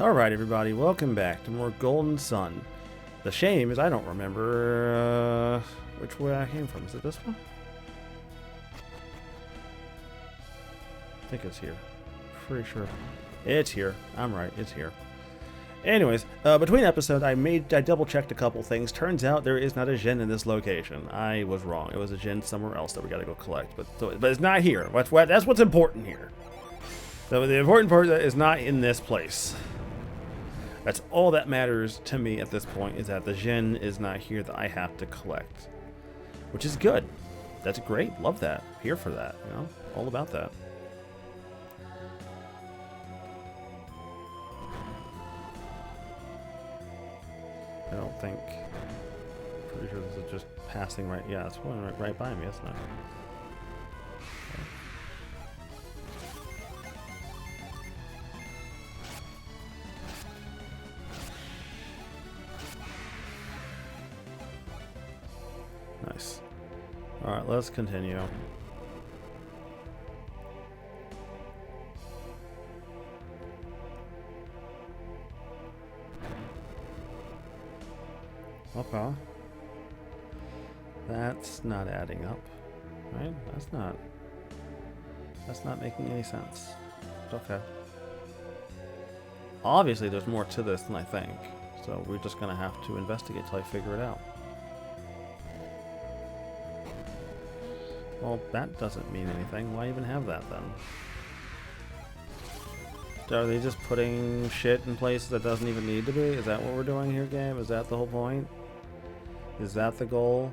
Alright everybody, welcome back to more Golden Sun. The shame is I don't remember which way I came from. Is it this one? I think it's here. Pretty sure. It's here. I'm right, it's here. Anyways, between episodes I double checked a couple things. Turns out there is not a gen in this location. I was wrong. It was a gen somewhere else that we gotta go collect. But it's not here. That's what's important here. So the important part is not in this place. That's all that matters to me at this point, is that the gen is not here that I have to collect. Which is good. That's great. Love that. Here for that, you know? All about that. I don't think... Pretty sure this is just passing right... Yeah, it's going right by me, isn't it? Nice. Alright, let's continue. Okay. That's not adding up, right? That's not making any sense. Okay. Obviously there's more to this than I think, so we're just gonna have to investigate till I figure it out. Well, that doesn't mean anything. Why even have that then? Are they just putting shit in places that doesn't even need to be? Is that what we're doing here, game? Is that the whole point? Is that the goal?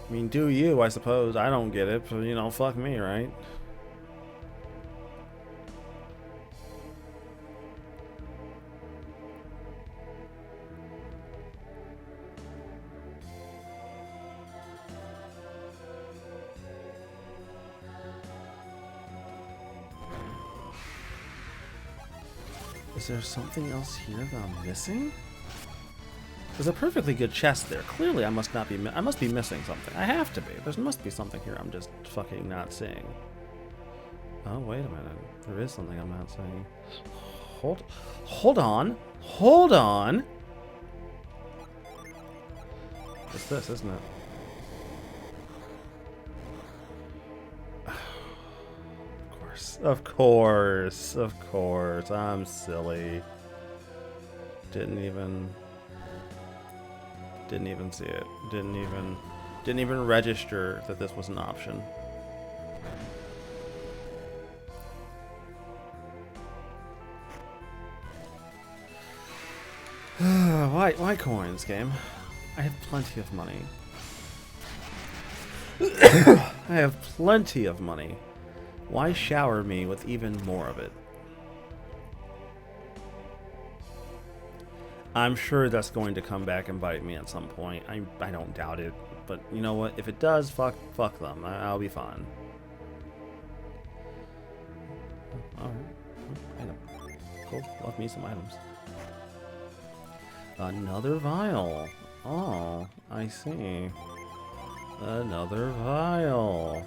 I mean, do you, I suppose. I don't get it, but, you know, fuck me, right? Is there something else here that I'm missing? There's a perfectly good chest there. Clearly, I must be missing something. I have to be. There must be something here I'm just fucking not seeing. Oh, wait a minute. There is something I'm not seeing. Hold on. Hold on. It's this, isn't it? Of course. I'm silly. Didn't even see it. Didn't even register that this was an option. Why coins, game? I have plenty of money. I have plenty of money. Why shower me with even more of it? I'm sure that's going to come back and bite me at some point. I don't doubt it. But you know what? If it does, fuck them. I'll be fine. Alright. Item. Cool. Love me some items. Another vial. Oh, I see. Another vial.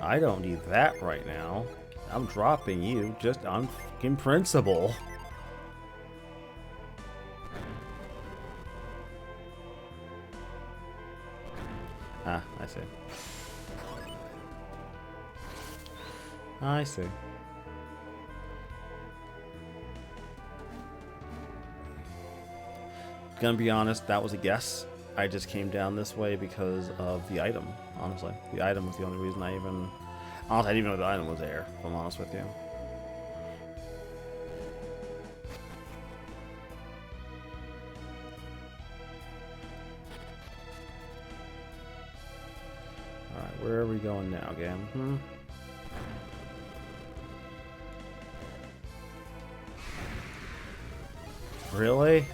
I don't need that right now. I'm dropping you just on fucking principle. Ah, I see. I see. Gonna be honest, that was a guess. I just came down this way because of the item, honestly. The item was the only reason I didn't even know the item was there, if I'm honest with you. Alright, where are we going now, game? Really?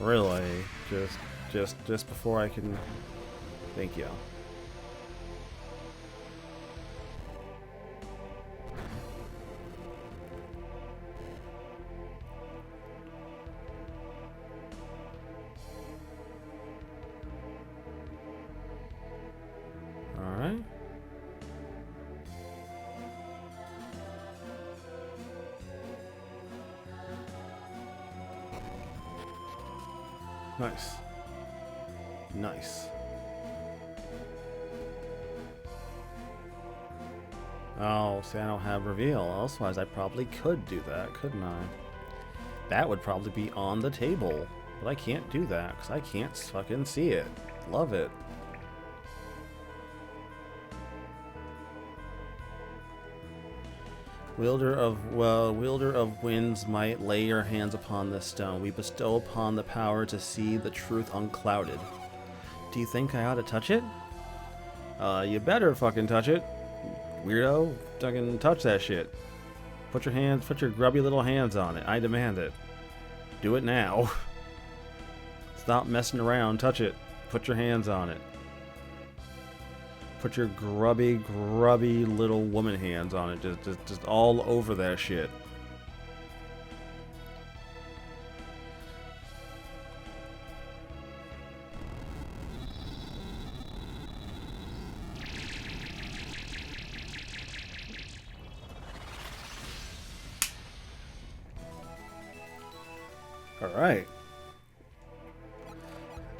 Really? Just before I can... Thank you. Nice. Nice. Oh, see, I don't have reveal. Otherwise, I probably could do that, couldn't I? That would probably be on the table. But I can't do that, because I can't fucking see it. Love it. Wielder of winds might lay your hands upon this stone. We bestow upon the power to see the truth unclouded. Do you think I ought to touch it? You better fucking touch it. Weirdo. Fucking touch that shit. Put your grubby little hands on it. I demand it. Do it now. Stop messing around. Touch it. Put your hands on it. Put your grubby little woman hands on it. Just all over that shit. Alright.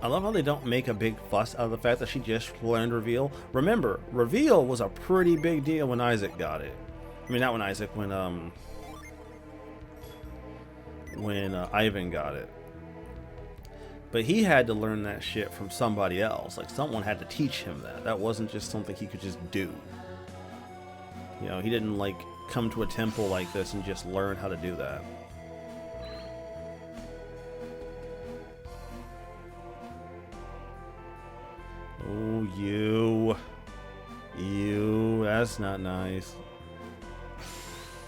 I love how they don't make a big fuss out of the fact that she just learned reveal. Remember, reveal was a pretty big deal when Isaac got it. I mean, not when Isaac, when Ivan got it. But he had to learn that shit from somebody else. Like, someone had to teach him that. That wasn't just something he could just do. You know, he didn't, like, come to a temple like this and just learn how to do that. Oh, you, that's not nice.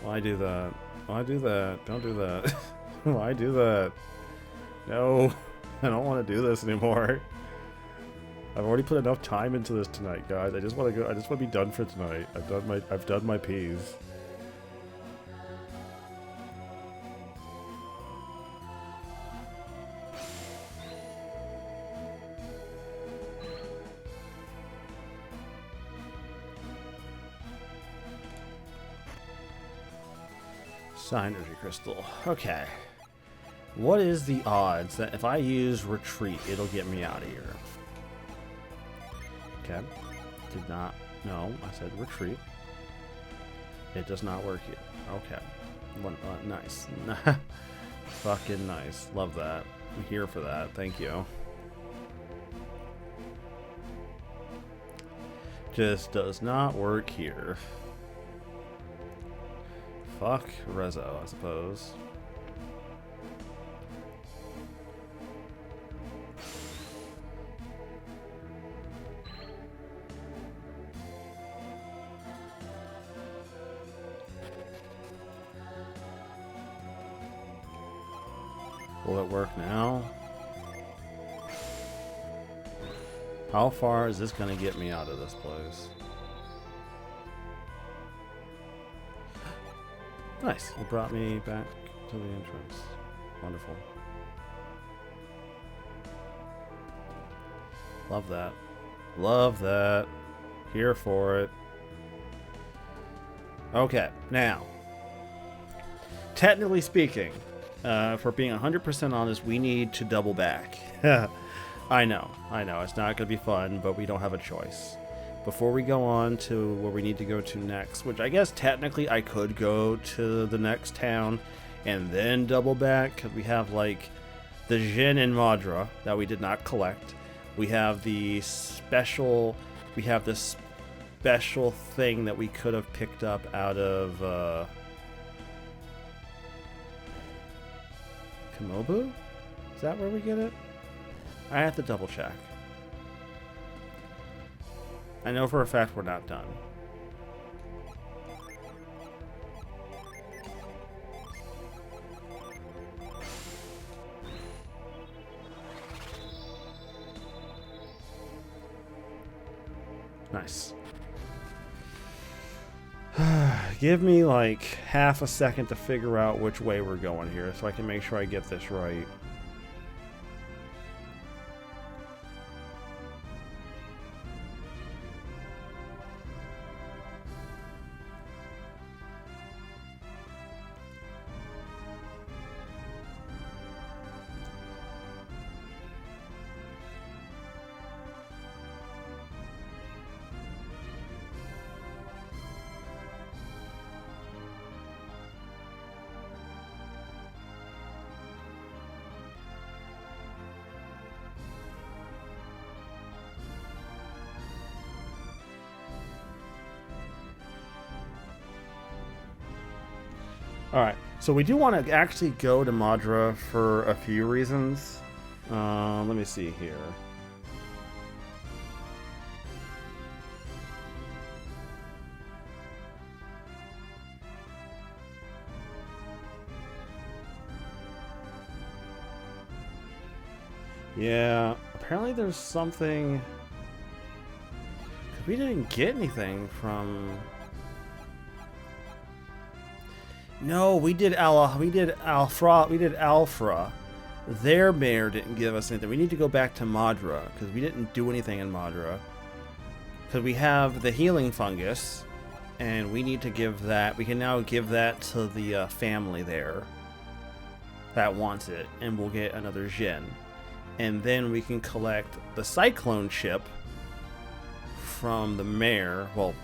Why do that? Why do that? Don't do that. Why do that? No, I don't want to do this anymore. I've already put enough time into this tonight, guys. I just want to go. I just want to be done for tonight. I've done my P's. Psynergy crystal. Okay. What is the odds that if I use retreat, it'll get me out of here? Okay. Did not. No, I said retreat. It does not work here. Okay. Nice. Fucking nice. Love that. I'm here for that. Thank you. Just does not work here. Fuck Rezo, I suppose. Will it work now? How far is this gonna get me out of this place? Nice. It brought me back to the entrance. Wonderful. Love that. Love that. Here for it. Okay, now. Technically speaking, for being 100% honest, we need to double back. I know. It's not going to be fun, but we don't have a choice. Before we go on to where we need to go to next, which I guess technically I could go to the next town and then double back, because we have like the Jin and Madra that we did not collect. We have the special thing that we could have picked up out of Kamobu? Is that where we get it? I have to double check. I know for a fact we're not done. Nice. Give me like half a second to figure out which way we're going here so I can make sure I get this right. Alright, so we do want to actually go to Madra for a few reasons. Let me see here. Yeah, apparently there's something... We didn't get anything from... No, we did Alfra. Their mayor didn't give us anything. We need to go back to Madra, because we didn't do anything in Madra. Because we have the healing fungus, and we need to give that... We can now give that to the family there that wants it, and we'll get another Jin. And then we can collect the Cyclone chip from the mayor. Well,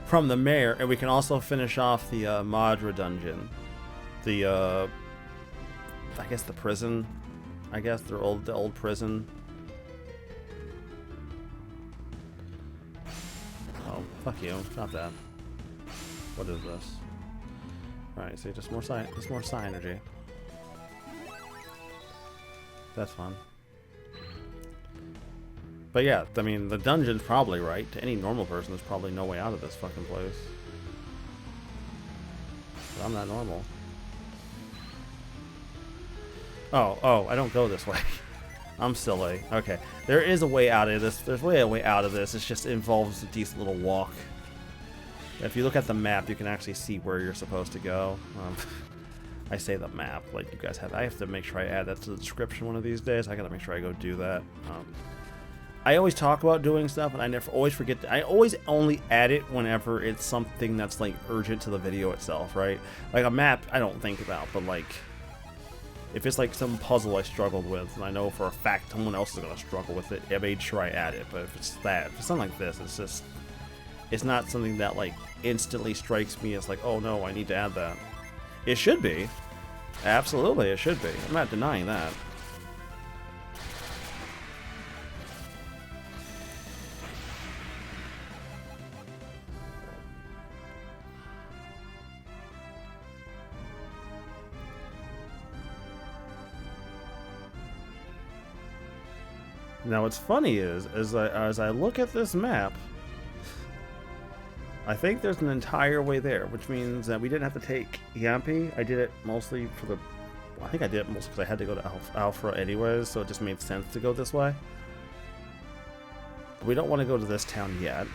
from the mayor, and we can also finish off the Madra dungeon. The, I guess the prison. I guess the old prison. Oh, fuck you. Not that. What is this? Alright, see, just more Psynergy. That's fun. But yeah, I mean, the dungeon's probably right. To any normal person, there's probably no way out of this fucking place. But I'm not normal. Oh, I don't go this way. I'm silly. Okay. There is a way out of this. There's a way out of this. It just involves a decent little walk. If you look at the map, you can actually see where you're supposed to go. I say the map, like you guys have. I have to make sure I add that to the description one of these days. I gotta make sure I go do that. I always talk about doing stuff, and I always forget. I always only add it whenever it's something that's like urgent to the video itself, right? Like a map, I don't think about, but like if it's like some puzzle I struggled with, and I know for a fact someone else is gonna struggle with it, I made sure I add it. But if it's something like this, it's not something that like instantly strikes me as like, oh no, I need to add that. It should be. Absolutely, it should be. I'm not denying that. Now what's funny is, as I look at this map, I think there's an entire way there, which means that we didn't have to take Yampi. I did it mostly for the... I think I did it mostly because I had to go to Alfra anyways, so it just made sense to go this way. But we don't want to go to this town yet.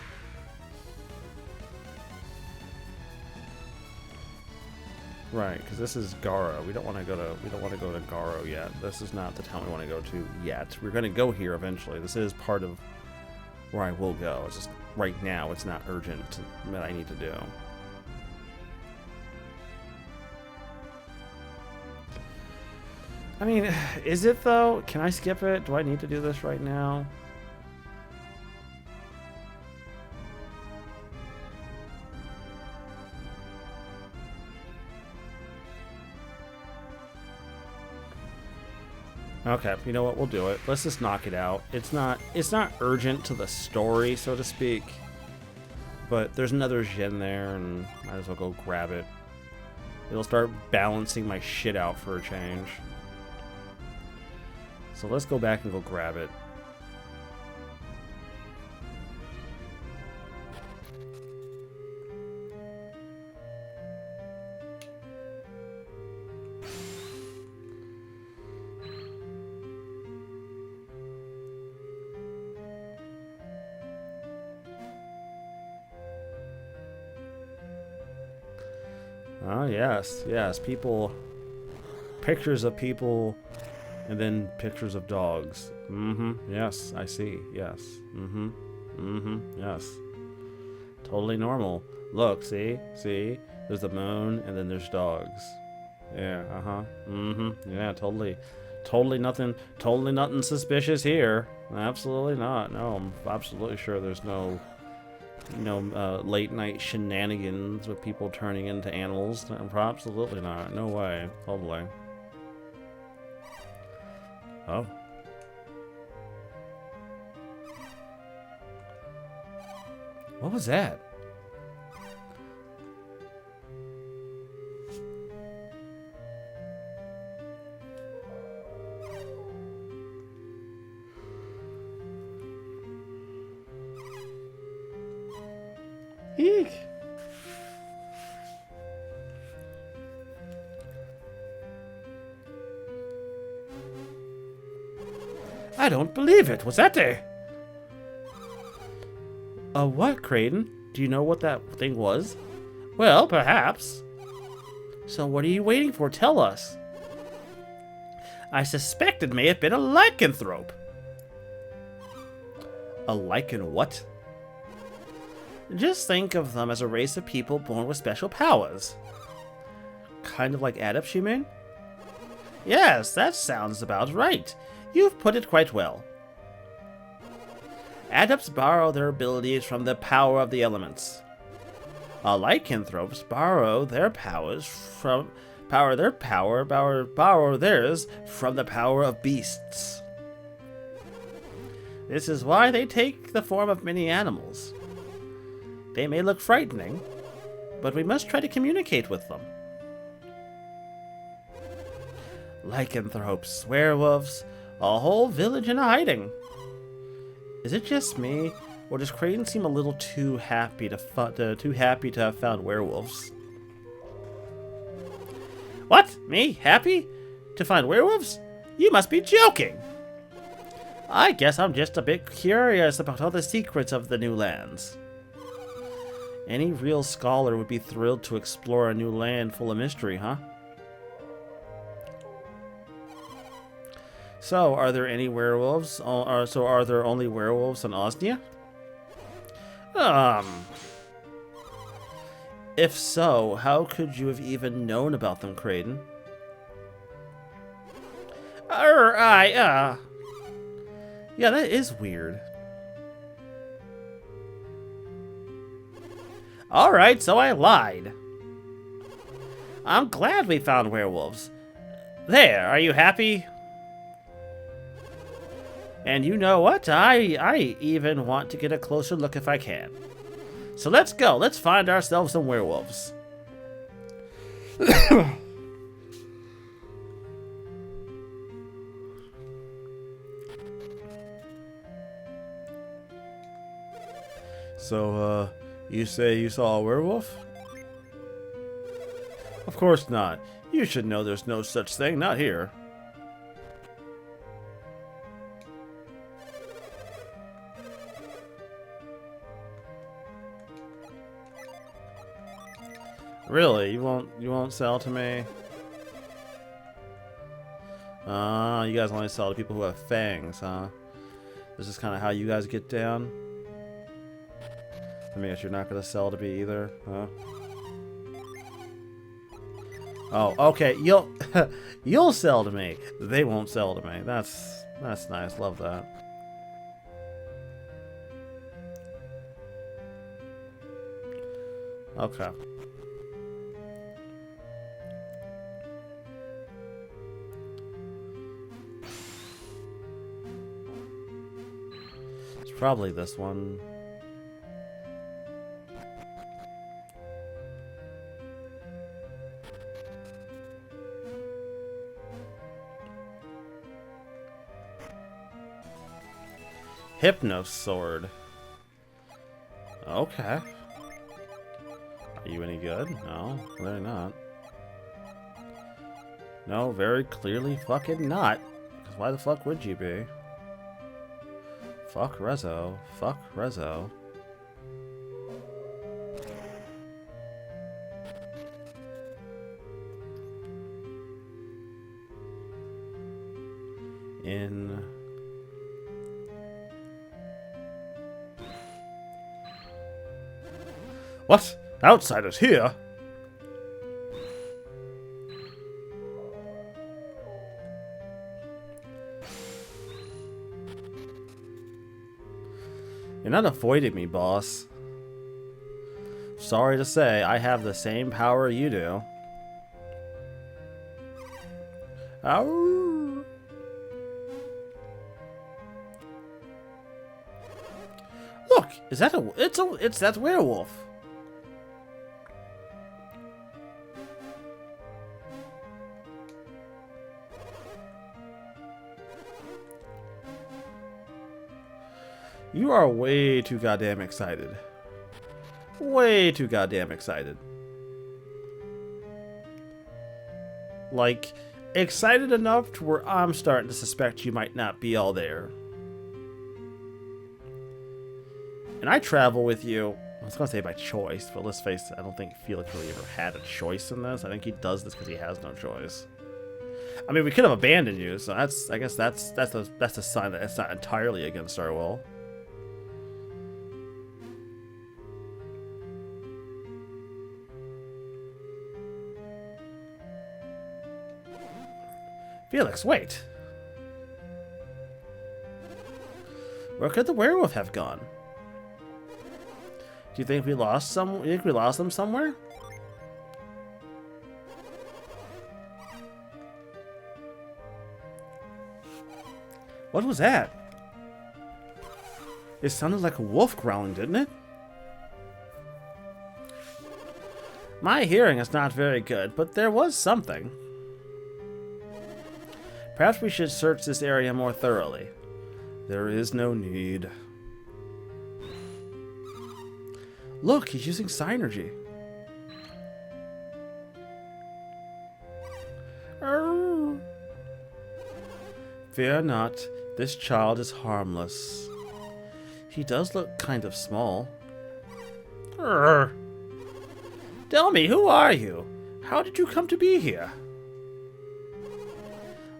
Right, because this is Garoh. We don't want to go to Garoh yet. This is not the town we want to go to yet. We're going to go here eventually. This is part of where I will go. It's just right now it's not urgent that I need to do. I mean, is it though? Can I skip it? Do I need to do this right now? Okay, you know what? We'll do it. Let's just knock it out. It's not urgent to the story, so to speak. But there's another Jin there, and might as well go grab it. It'll start balancing my shit out for a change. So let's go back and go grab it. Oh, yes, yes, people, pictures of people, and then pictures of dogs. Yes, I see, yes. Yes. Totally normal. Look, see, there's the moon, and then there's dogs. Yeah, yeah, totally nothing suspicious here. Absolutely not. No, I'm absolutely sure there's no... late night shenanigans with people turning into animals. Absolutely not. No way. Totally. Oh. What was that? Eek. I don't believe it. Was that a what, Creighton? Do you know what that thing was? Well, perhaps. So what are you waiting for? Tell us. I suspect it may have been a lycanthrope. A lycan what? Just think of them as a race of people born with special powers. Kind of like adepts, you mean? Yes, that sounds about right. You've put it quite well. Adepts borrow their abilities from the power of the elements. Lycanthropes borrow their powers from borrow theirs from the power of beasts. This is why they take the form of many animals. They may look frightening, but we must try to communicate with them. Lycanthropes, werewolves, a whole village in hiding. Is it just me, or does Creighton seem a little too happy to have found werewolves? What? Me? Happy? To find werewolves? You must be joking! I guess I'm just a bit curious about all the secrets of the new lands. Any real scholar would be thrilled to explore a new land full of mystery, huh? So, are there any werewolves? Are there only werewolves on Osnia? If so, how could you have even known about them, Creighton? Yeah, that is weird. Alright, so I lied. I'm glad we found werewolves. There, are you happy? And you know what? I even want to get a closer look if I can. So let's go. Let's find ourselves some werewolves. So, you say you saw a werewolf? Of course not. You should know there's no such thing, not here. Really? You won't sell to me? You guys only sell to people who have fangs, huh? This is kind of how you guys get down? I mean, you're not gonna sell to me either, huh? Oh, okay. You'll sell to me. They won't sell to me. That's nice. Love that. Okay. It's probably this one. Hypno sword. Okay. Are you any good? No, clearly not. No, very clearly fucking not. Because why the fuck would you be? Fuck Rezo. Fuck Rezo. In... What? Outsiders here? You're not avoiding me, boss. Sorry to say, I have the same power you do. Ow. Look, is that it's that werewolf. You are way too goddamn excited. Way too goddamn excited. Like, excited enough to where I'm starting to suspect you might not be all there. And I travel with you. I was going to say by choice, but let's face it, I don't think Felix really ever had a choice in this. I think he does this because he has no choice. I mean, we could have abandoned you, so I guess that's a sign that it's not entirely against our will. Felix, wait. Where could the werewolf have gone? Do you think we lost some? You think we lost them somewhere? What was that? It sounded like a wolf growling, didn't it? My hearing is not very good, but there was something. Perhaps we should search this area more thoroughly. There is no need. Look, he's using Psynergy. Fear not, this child is harmless. He does look kind of small. Tell me, who are you? How did you come to be here?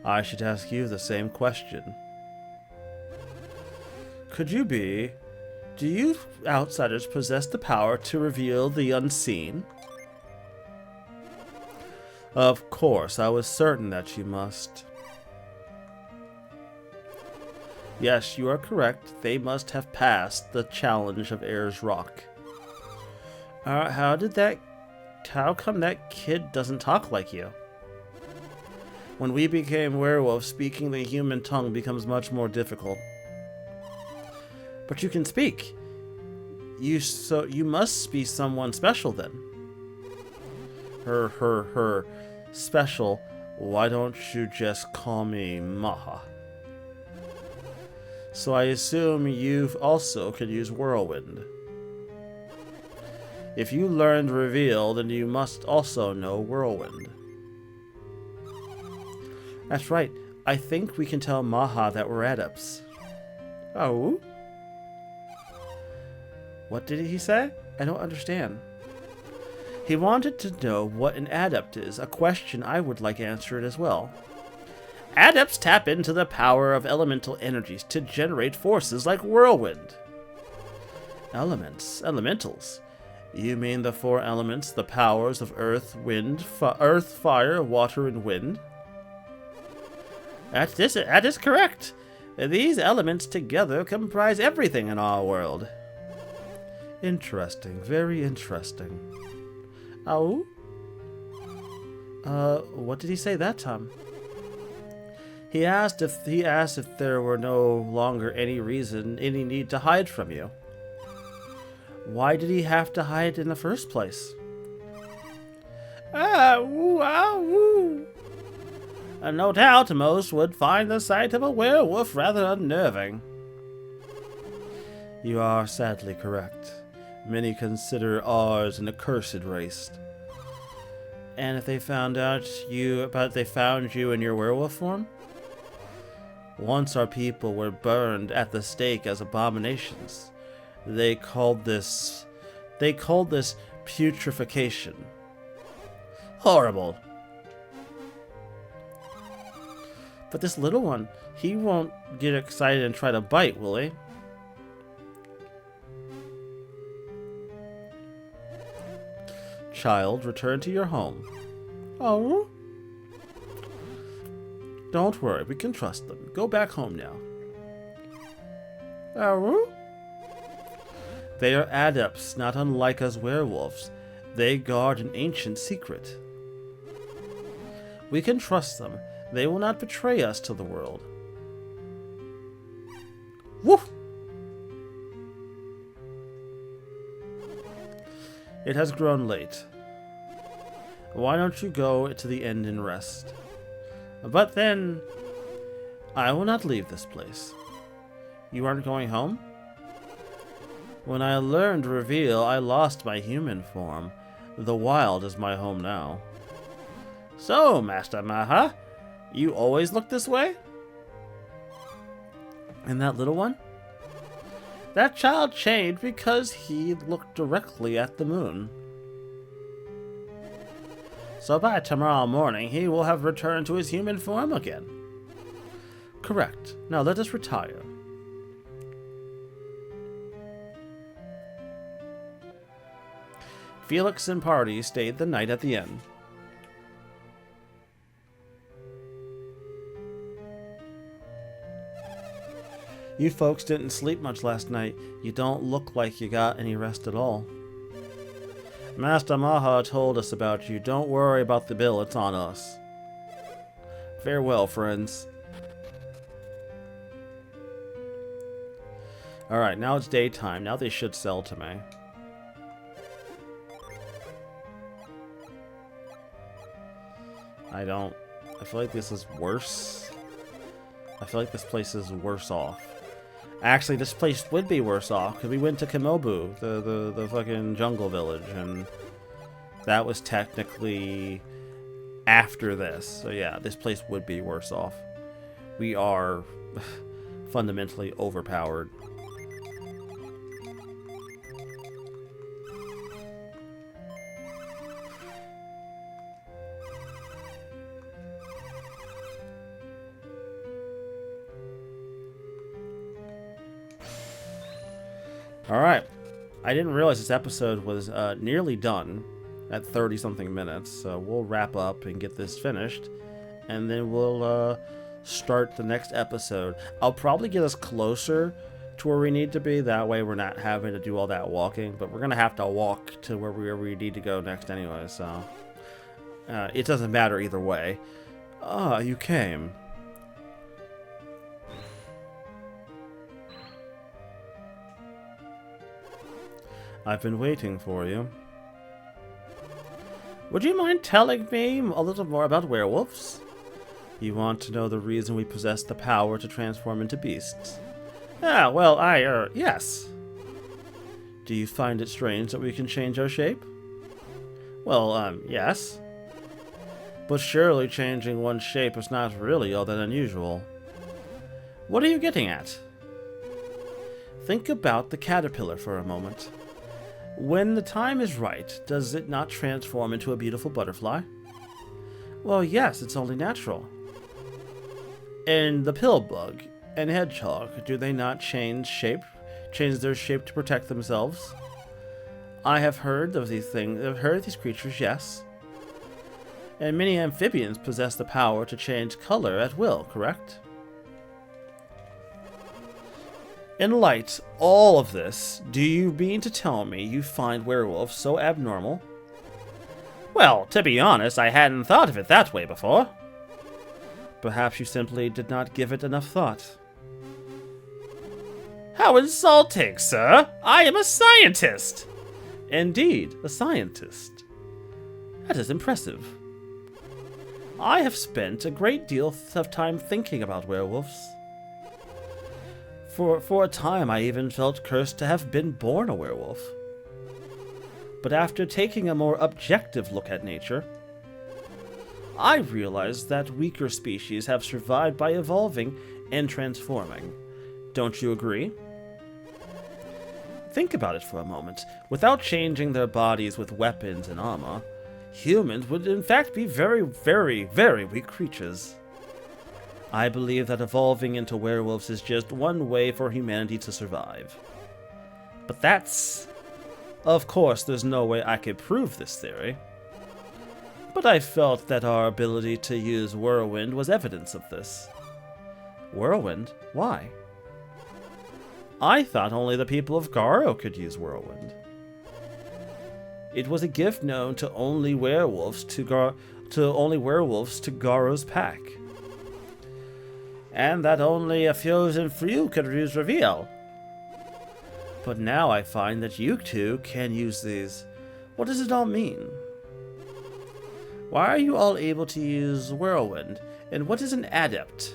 I should ask you the same question. Could you be... Do you outsiders possess the power to reveal the unseen? Of course, I was certain that you must. Yes, you are correct. They must have passed the challenge of Ayers Rock. How come that kid doesn't talk like you? When we became werewolves, speaking the human tongue becomes much more difficult. But you can speak. You must be someone special then. Her. Special. Why don't you just call me Maha? So I assume you also could use Whirlwind. If you learned Reveal, then you must also know Whirlwind. That's right. I think we can tell Maha that we're adepts. Oh? What did he say? I don't understand. He wanted to know what an adept is, a question I would like answered as well. Adepts tap into the power of elemental energies to generate forces like whirlwind. Elementals. You mean the four elements, the powers of earth, fire, water, and wind? That is correct. These elements together comprise everything in our world. Interesting, very interesting. Oh? What did he say that time? He asked if there were no longer any need to hide from you. Why did he have to hide in the first place? No doubt most would find the sight of a werewolf rather unnerving. You are sadly correct. Many consider ours an accursed race. And if they found they found you in your werewolf form? Once our people were burned at the stake as abominations. They called this putrefaction. Horrible. But this little one, he won't get excited and try to bite, will he? Child, return to your home. Oh? Don't worry, we can trust them. Go back home now. Oh? They are adepts, not unlike us werewolves. They guard an ancient secret. We can trust them. They will not betray us to the world. Woof! It has grown late. Why don't you go to the end and rest? But then, I will not leave this place. You aren't going home? When I learned Reveal, I lost my human form. The wild is my home now. So, Master Maha, you always look this way? And that little one? That child changed because he looked directly at the moon. So by tomorrow morning, he will have returned to his human form again. Correct. Now let us retire. Felix and party stayed the night at the inn. You folks didn't sleep much last night. You don't look like you got any rest at all. Master Maha told us about you. Don't worry about the bill, it's on us. Farewell, friends. Alright, now it's daytime. Now they should sell to me. I feel like this is worse. I feel like this place is worse off. Actually, this place would be worse off, because we went to Kimobu, the fucking jungle village, and that was technically after this. So yeah, this place would be worse off. We are fundamentally overpowered. Alright, I didn't realize this episode was nearly done at 30-something minutes, so we'll wrap up and get this finished, and then we'll start the next episode. I'll probably get us closer to where we need to be, that way we're not having to do all that walking, but we're going to have to walk to where we need to go next anyway, so it doesn't matter either way. Ah, you came. I've been waiting for you. Would you mind telling me a little more about werewolves? You want to know the reason we possess the power to transform into beasts? Ah, well, yes. Do you find it strange that we can change our shape? Well, yes. But surely changing one's shape is not really all that unusual. What are you getting at? Think about the caterpillar for a moment. When the time is right, does it not transform into a beautiful butterfly? Well, yes, it's only natural. And the pillbug and hedgehog, do they not change their shape to protect themselves? I have heard of these things. I've heard of these creatures, yes. And many amphibians possess the power to change color at will, correct? In light all of this, do you mean to tell me you find werewolves so abnormal? Well, to be honest, I hadn't thought of it that way before. Perhaps you simply did not give it enough thought. How insulting, sir! I am a scientist! Indeed, a scientist. That is impressive. I have spent a great deal of time thinking about werewolves. For a time, I even felt cursed to have been born a werewolf. But after taking a more objective look at nature, I realized that weaker species have survived by evolving and transforming. Don't you agree? Think about it for a moment. Without changing their bodies with weapons and armor, humans would in fact be very, very, very weak creatures. I believe that evolving into werewolves is just one way for humanity to survive. But that's... Of course, there's no way I could prove this theory. But I felt that our ability to use Whirlwind was evidence of this. Whirlwind? Why? I thought only the people of Garoh could use Whirlwind. It was a gift known to only werewolves to Garoh's pack. And that only a frozen few could use Reveal. But now I find that you two can use these. What does it all mean? Why are you all able to use Whirlwind, and what is an adept?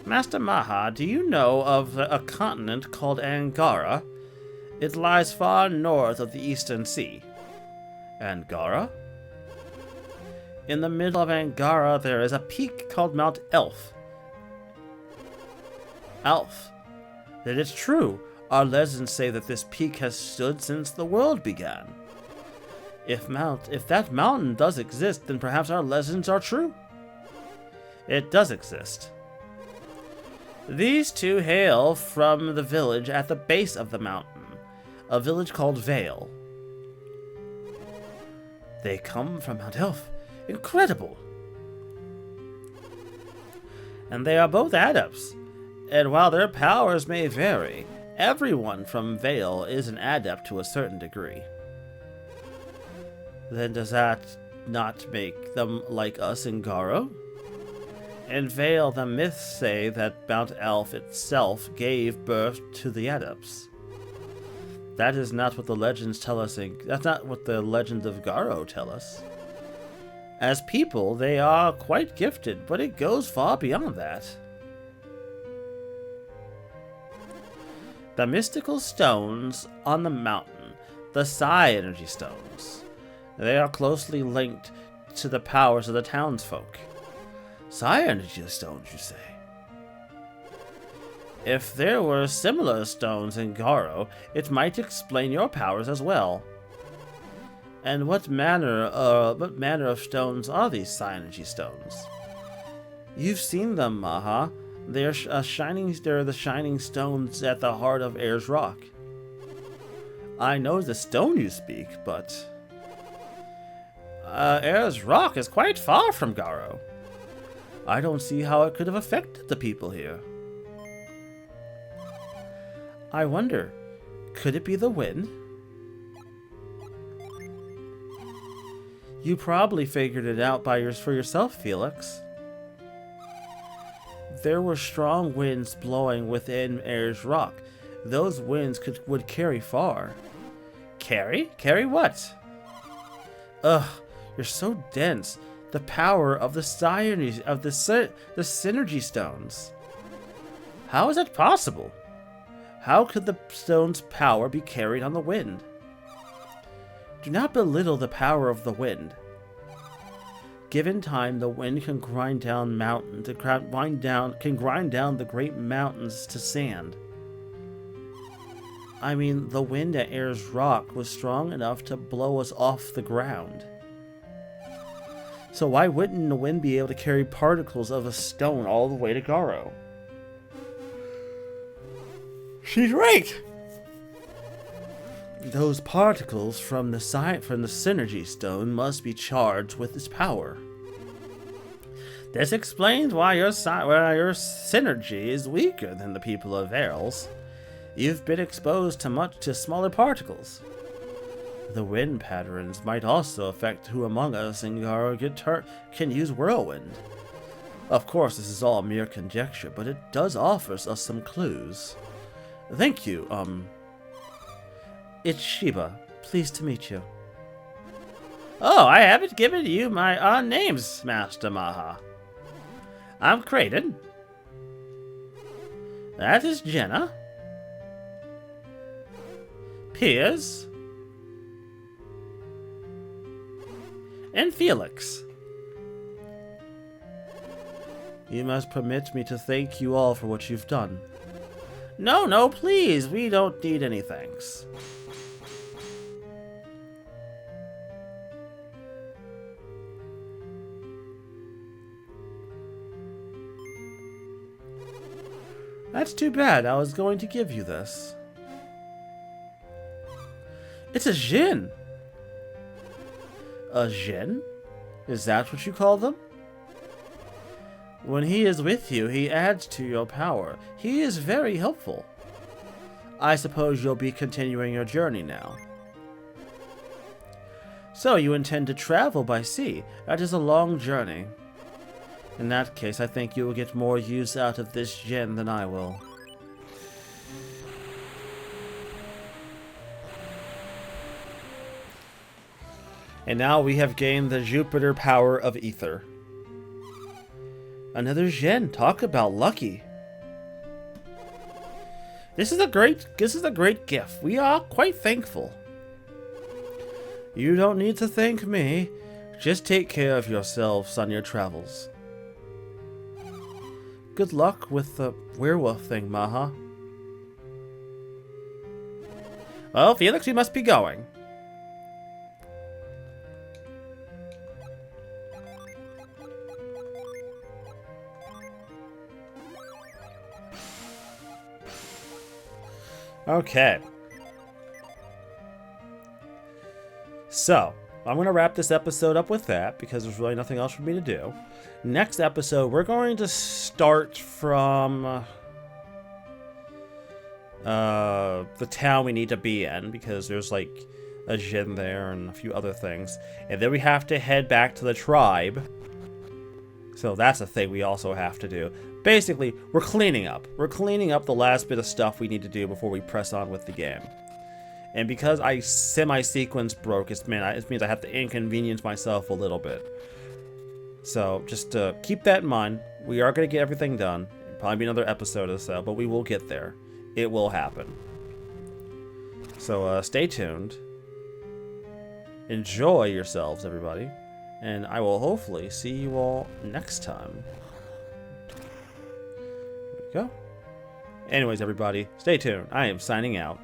Master Maha, do you know of a continent called Angara? It lies far north of the Eastern Sea. Angara? In the middle of Angara, there is a peak called Mount Elf. Elf. That is true. Our legends say that this peak has stood since the world began. If that mountain does exist, then perhaps our legends are true. It does exist. These two hail from the village at the base of the mountain, a village called Vale. They come from Mount Elf. Incredible! And they are both adepts, and while their powers may vary, everyone from Vale is an adept to a certain degree. Then does that not make them like us in Garoh? In Vale, the myths say that Mount Elf itself gave birth to the adepts. That is not what the legends tell us. That's not what the legends of Garoh tell us. As people, they are quite gifted, but it goes far beyond that. The mystical stones on the mountain, the Psynergy stones, they are closely linked to the powers of the townsfolk. Psynergy stones, you say? If there were similar stones in Garoh, it might explain your powers as well. And what manner of stones are these Psynergy stones? You've seen them, Maha. They're the shining stones at the heart of Ayers Rock. I know the stone you speak, but Ayers Rock is quite far from Garoh. I don't see how it could have affected the people here. I wonder, could it be the wind? You probably figured it out for yourself, Felix. There were strong winds blowing within Ayers Rock. Those winds would carry far. Carry? Carry what? Ugh, you're so dense. The power of the Psynergy, the Psynergy stones. How is that possible? How could the stone's power be carried on the wind? Do not belittle the power of the wind. Given time, the wind can grind down the great mountains to sand. I mean, the wind at Ayers Rock was strong enough to blow us off the ground. So why wouldn't the wind be able to carry particles of a stone all the way to Garoh? She's right! Those particles from the Psynergy stone must be charged with its power. This explains why your Psynergy is weaker than the people of Vale's. You've been exposed to smaller particles. The wind patterns might also affect who among us in Garoh can use whirlwind. Of course, this is all mere conjecture, but it does offer us some clues. Thank you, It's Sheba. Pleased to meet you. Oh, I haven't given you my names, Master Maha. I'm Creighton. That is Jenna. Piers. And Felix. You must permit me to thank you all for what you've done. No, please, we don't need any thanks. That's too bad, I was going to give you this. It's a djinn. A djinn? Is that what you call them? When he is with you, he adds to your power. He is very helpful. I suppose you'll be continuing your journey now. So you intend to travel by sea. That is a long journey. In that case, I think you will get more use out of this djinn than I will. And now we have gained the Jupiter power of ether. Another djinn. Talk about lucky. This is a great gift. We are quite thankful. You don't need to thank me. Just take care of yourselves on your travels. Good luck with the werewolf thing, Maha. Well, Felix, we must be going. Okay. So, I'm going to wrap this episode up with that because there's really nothing else for me to do. Next episode, we're going to start from the town we need to be in because there's like a Jin there and a few other things. And then we have to head back to the tribe. So that's a thing we also have to do. Basically, we're cleaning up. We're cleaning up the last bit of stuff we need to do before we press on with the game. And because I semi-sequence broke, it means I have to inconvenience myself a little bit. So just keep that in mind. We are going to get everything done. It'll probably be another episode or so, but we will get there. It will happen. So stay tuned. Enjoy yourselves, everybody. And I will hopefully see you all next time. There we go. Anyways, everybody, stay tuned. I am signing out.